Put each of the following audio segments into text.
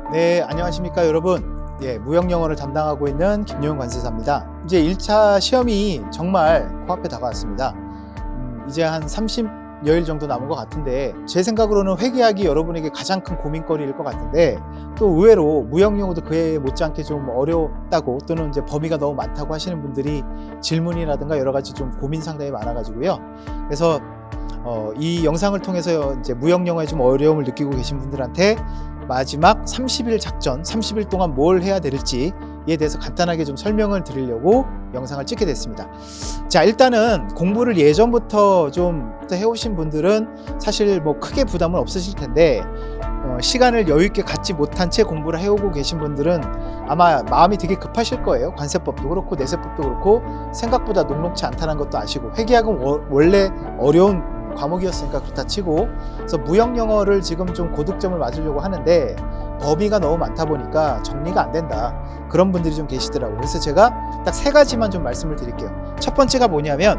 네, 안녕하십니까 여러분. 무역영어를 담당하고 있는 김용훈 관세사입니다. 이제 1차 시험이 정말 코앞에 다가왔습니다. 이제 한 30여일 정도 남은 것 같은데, 제 생각으로는 회계학이 여러분에게 가장 큰 고민거리일 것 같은데, 또 의외로 무역영어도 그에 못지않게 좀 어렵다고, 또는 이제 범위가 너무 많다고 하시는 분들이 질문이라든가 여러 가지 좀 고민 상당히 많아가지고요. 그래서 이 영상을 통해서 이제 무역영어에 좀 어려움을 느끼고 계신 분들한테 마지막 30일 작전, 30일 동안 뭘 해야 될지에 대해서 간단하게 좀 설명을 드리려고 영상을 찍게 됐습니다. 자, 일단은 공부를 예전부터 좀 해오신 분들은 사실 뭐 크게 부담은 없으실 텐데, 시간을 여유있게 갖지 못한 채 공부를 해오고 계신 분들은 아마 마음이 되게 급하실 거예요. 관세법도 그렇고 내세법도 그렇고 생각보다 녹록치 않다는 것도 아시고, 회계학은 원래 어려운 과목이었으니까 그렇다 치고, 그래서 무역영어를 지금 좀 고득점을 맞으려고 하는데 범위가 너무 많다 보니까 정리가 안 된다, 그런 분들이 좀 계시더라고요. 그래서 제가 딱 세 가지만 좀 말씀을 드릴게요. 첫 번째가 뭐냐면,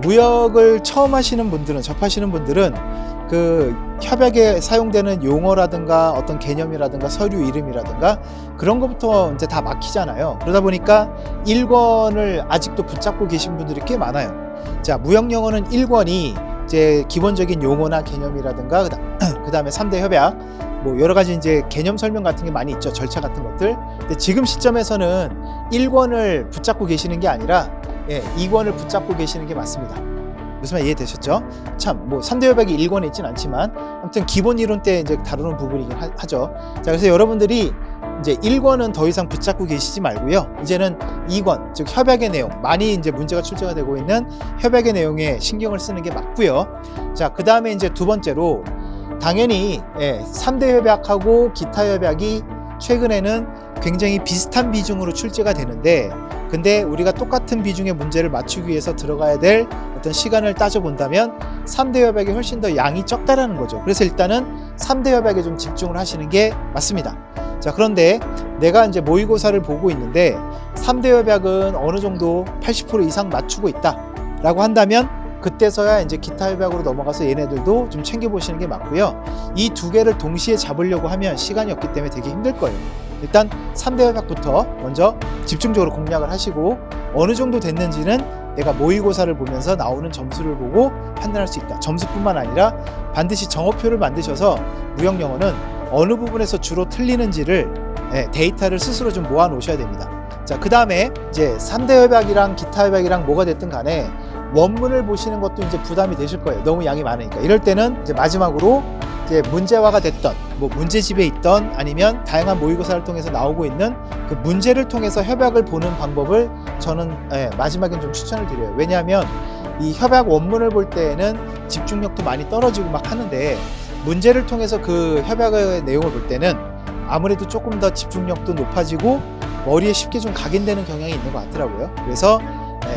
무역을 처음 하시는 분들은, 접하시는 분들은 그 협약에 사용되는 용어라든가 어떤 개념이라든가 서류 이름이라든가 그런 것부터 이제 다 막히잖아요. 그러다 보니까 1권을 아직도 붙잡고 계신 분들이 꽤 많아요. 자, 무역영어는 1권이 이제 기본적인 용어나 개념이라든가 그 다음에 3대 협약, 뭐 여러 가지 이제 개념 설명 같은 게 많이 있죠. 절차 같은 것들. 근데 지금 시점에서는 1권을 붙잡고 계시는 게 아니라 2권을 붙잡고 계시는 게 맞습니다. 무슨 말 이해되셨죠? 참, 뭐 3대 협약이 1권에 있진 않지만 아무튼 기본 이론 때 이제 다루는 부분이긴 하죠. 자, 그래서 여러분들이 이제 1권은 더 이상 붙잡고 계시지 말고요. 이제는 2권, 즉 협약의 내용, 많이 이제 문제가 출제가 되고 있는 협약의 내용에 신경을 쓰는 게 맞고요. 자, 그 다음에 이제 두 번째로, 당연히 3대 협약하고 기타 협약이 최근에는 굉장히 비슷한 비중으로 출제가 되는데, 근데 우리가 똑같은 비중의 문제를 맞추기 위해서 들어가야 될 어떤 시간을 따져본다면 3대 협약이 훨씬 더 양이 적다라는 거죠. 그래서 일단은 3대 협약에 좀 집중을 하시는 게 맞습니다. 자, 그런데 내가 이제 모의고사를 보고 있는데 3대 협약은 어느 정도 80% 이상 맞추고 있다 라고 한다면, 그때서야 이제 기타 협약으로 넘어가서 얘네들도 좀 챙겨보시는 게 맞고요. 이 두 개를 동시에 잡으려고 하면 시간이 없기 때문에 되게 힘들 거예요. 일단 3대 협약부터 먼저 집중적으로 공략을 하시고, 어느 정도 됐는지는 내가 모의고사를 보면서 나오는 점수를 보고 판단할 수 있다. 점수뿐만 아니라 반드시 정어표를 만드셔서 무역영어는 어느 부분에서 주로 틀리는지를 데이터를 스스로 좀 모아 놓으셔야 됩니다. 자, 그 다음에 이제 3대 협약이랑 기타 협약이랑 뭐가 됐든 간에 원문을 보시는 것도 이제 부담이 되실 거예요. 너무 양이 많으니까. 이럴 때는 이제 마지막으로 이제 문제화가 됐던, 뭐 문제집에 있던, 아니면 다양한 모의고사를 통해서 나오고 있는 그 문제를 통해서 협약을 보는 방법을 저는 마지막엔 좀 추천을 드려요. 왜냐하면 이 협약 원문을 볼 때에는 집중력도 많이 떨어지고 막 하는데, 문제를 통해서 그 협약의 내용을 볼 때는 아무래도 조금 더 집중력도 높아지고 머리에 쉽게 좀 각인되는 경향이 있는 것 같더라고요. 그래서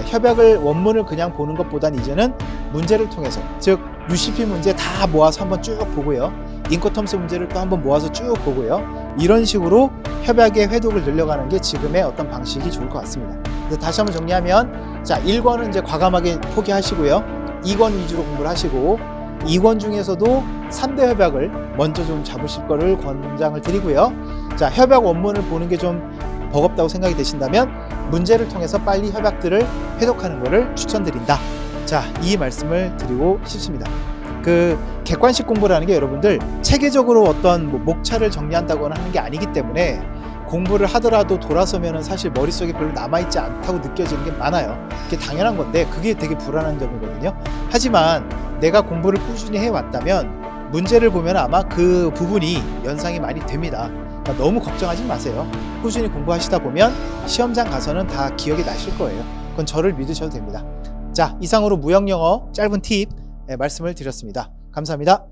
협약을 원문을 그냥 보는 것보단 이제는 문제를 통해서, 즉 UCP 문제 다 모아서 한번 쭉 보고요, 인코텀스 문제를 또 한번 모아서 쭉 보고요, 이런 식으로 협약의 회독을 늘려가는 게 지금의 어떤 방식이 좋을 것 같습니다. 그래서 다시 한번 정리하면, 자, 1권은 이제 과감하게 포기하시고요, 2권 위주로 공부를 하시고, 2권 중에서도 3대 협약을 먼저 좀 잡으실 거를 권장을 드리고요. 자, 협약 원문을 보는 게 좀 버겁다고 생각이 되신다면 문제를 통해서 빨리 협약들을 회독하는 것을 추천드린다. 자, 이 말씀을 드리고 싶습니다. 그 객관식 공부라는 게 여러분들 체계적으로 어떤 뭐 목차를 정리한다거나 하는 게 아니기 때문에, 공부를 하더라도 돌아서면 사실 머릿속에 별로 남아있지 않다고 느껴지는 게 많아요. 그게 당연한 건데 그게 되게 불안한 점이거든요. 하지만 내가 공부를 꾸준히 해왔다면 문제를 보면 아마 그 부분이 연상이 많이 됩니다. 그러니까 너무 걱정하지 마세요. 꾸준히 공부하시다 보면 시험장 가서는 다 기억이 나실 거예요. 그건 저를 믿으셔도 됩니다. 자, 이상으로 무역영어 짧은 팁 말씀을 드렸습니다. 감사합니다.